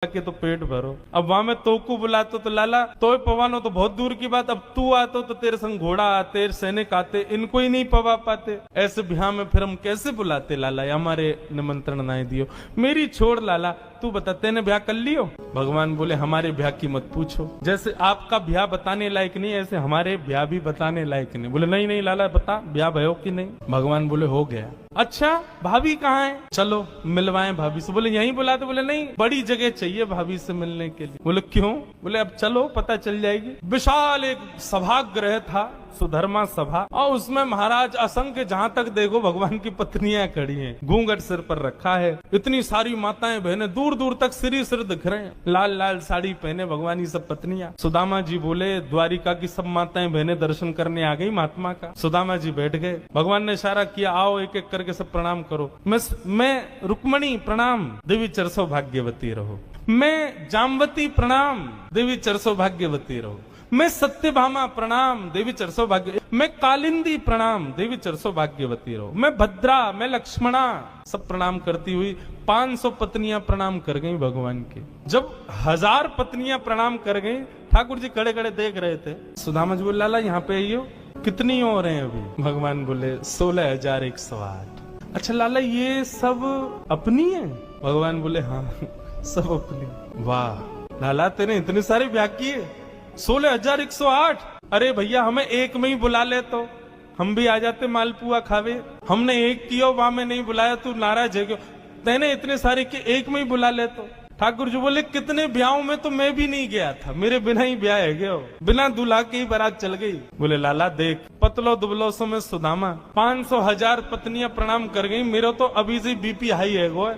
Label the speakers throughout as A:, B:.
A: के तो पेट भरो। अब वहां में तो को बुलाते तो लाला तो पवानो तो बहुत दूर की बात, अब तू आते तो तेरे संग घोड़ा आते, सैनिक आते, इनको ही नहीं पवा पाते। ऐसे ब्याह में फिर हम कैसे बुलाते लाला, हमारे निमंत्रण ना दियो। मेरी छोड़ लाला, तू बता तेने ब्याह कर लियो? भगवान बोले हमारे ब्याह की मत पूछो, जैसे आपका ब्याह बताने लायक नहीं ऐसे हमारे ब्याह भी बताने लायक नहीं। बोले नहीं नहीं लाला बता ब्याह भयो कि नहीं? भगवान बोले हो गया। अच्छा भाभी कहाँ है? चलो मिलवाएं भाभी से। बोले यहीं बुलाते? बोले नहीं बड़ी जगह चाहिए भाभी से मिलने के लिए। बोले क्यों? बोले अब चलो पता चल जाएगी। विशाल एक सभागृह था, सुधर्मा सभा, और उसमें महाराज असंख्य जहां तक देखो भगवान की पत्नियां खड़ी हैं, घूंघट सिर पर रखा है। इतनी सारी माताएं बहनें दूर दूर तक सिर दिख रहे हैं, लाल लाल साड़ी पहने भगवान की सब पत्नियां। सुदामा जी बोले द्वारिका की सब माताएं बहनें दर्शन करने आ गई महात्मा का। सुदामा जी बैठ गए, भगवान ने इशारा किया आओ एक एक करके सब प्रणाम करो। मैं रुक्मणी प्रणाम, देवी चरसो भाग्यवती रहो। मैं जामवती प्रणाम, देवी चरसो भाग्यवती रहो। मैं सत्यभामा प्रणाम, देवी चरसो भाग्य। मैं कालिंदी प्रणाम, देवी चरसो भाग्यवती रहो। मैं भद्रा, मैं लक्ष्मणा, सब प्रणाम करती हुई 500 पत्नियां प्रणाम कर गई भगवान की। जब 1000 पत्नियां प्रणाम कर गई, ठाकुर जी खड़े खड़े देख रहे थे। सुदामा जी बोले लाला यहाँ पे आइयो, कितनी और हैं अभी? भगवान बोले 16,108। अच्छा लाला ये सब अपनी है? भगवान बोले हाँ सब अपनी। वाह लाला तेने इतने सारे ब्याह किए, 16,108। अरे भैया हमें एक में ही बुला ले तो हम भी आ जाते मालपुआ खावे। हमने एक किया वहां में नहीं बुलाया, तू नाराज है क्यों? तेने इतने सारे के एक में ही बुला ले तो। ठाकुर जी बोले कितने ब्याहों में तो मैं भी नहीं गया था, मेरे बिना ही ब्याह है गया, बिना दूल्हा के ही बारात चल गई। बोले लाला देख पतलो दुबलो सो में सुदामा 500,000 पत्नियां प्रणाम कर गई, मेरा तो अभी से बीपी हाई है गो।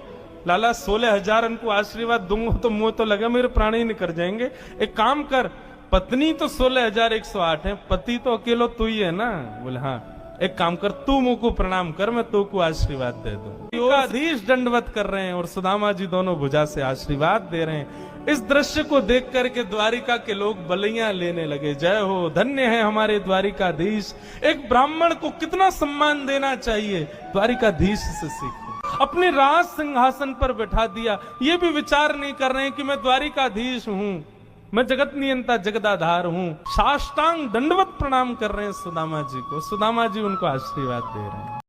A: लाला 16,000 उनको आशीर्वाद दूंगा तो मुंह तो लगा मेरे प्राण ही निकल जाएंगे। एक काम कर, पत्नी तो 16,108 है, पति तो अकेलो तू ही है ना? बोले हाँ। एक काम कर तू मुंह को प्रणाम कर, मैं तू को आशीर्वाद दे दूं। अधीश दंडवत कर रहे हैं और सुदामा जी दोनों भुजा से आशीर्वाद दे रहे हैं। इस दृश्य को देख करके द्वारिका के लोग बलियां लेने लगे। जय हो, धन्य है हमारे द्वारिकाधीश। एक ब्राह्मण को कितना सम्मान देना चाहिए, द्वारिकाधीश से सीखो। अपने राज सिंहासन पर बैठा दिया, ये भी विचार नहीं कर रहे हैं कि मैं द्वारिकाधीश हूँ, मैं जगत नियंता जगदाधार हूँ। साष्टांग दंडवत प्रणाम कर रहे हैं सुदामा जी को। सुदामा जी उनको आशीर्वाद दे रहे हैं।